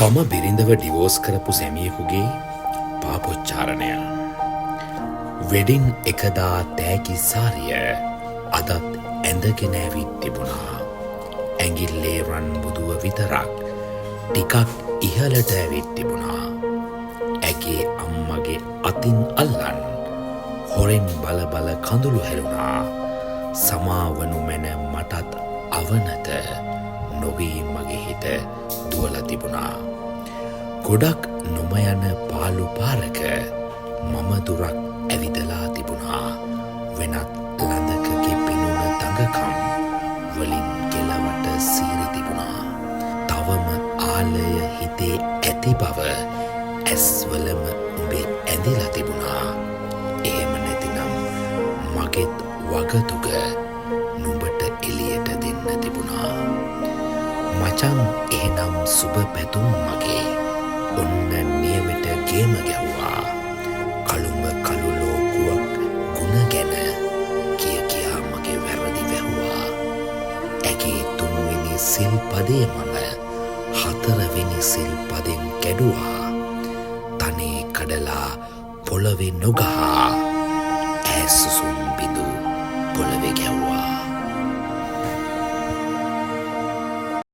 තම බිරිඳව ඩිවෝස් කරපු සැමියෙකුගේ පාපොච්චාරණය. වෙඩින් එකදා තෑගි සාරිය අදත් ඇඳගෙන ඇවිත් තිබුණා. ඇඟිල්ලේ රන් බුදුව විතරක් ටිකක් ඉහළට ඇවිත් තිබුණා. ඇගේ අම්මගේ අතින් අල්ලන් හොරෙන් බල බල කඳුළු හැලුණා. සමාවනු මැන මටත් අවනත නොවී මගේ හිත දුවල තිබුණා. ගොඩක් නොමයන පාලු පාරක මම දුරක් ඇවිදලා තිබුණා. වෙනත් ළඳකගේ පිනුන දඟකම් වලින් කෙලවට සීරි තිබුණා. තවම ආලය හිතේ ඇති බව ඇස්වලම උඹේ ඇඳිලා තිබුණා. එහෙම නැතිනම් මගෙත් වගතුග නුඹට එළියට දෙන්න තිබුණා. මචං එහෙනම් සුබ පැතුම් මගේ. ඔන්න නියමෙට ගේම ගැහුවා. කළුම කළු ලෝකුවක් ගුණ ගැන කිය කියා මගේ වැරදි වැහුවා. ඇගේ තුන්වෙනි සිල් පදය මම හතරවෙනි සිල් පදෙන් කැඩුවා. තනේ කඩලා පොළවේ නොගහා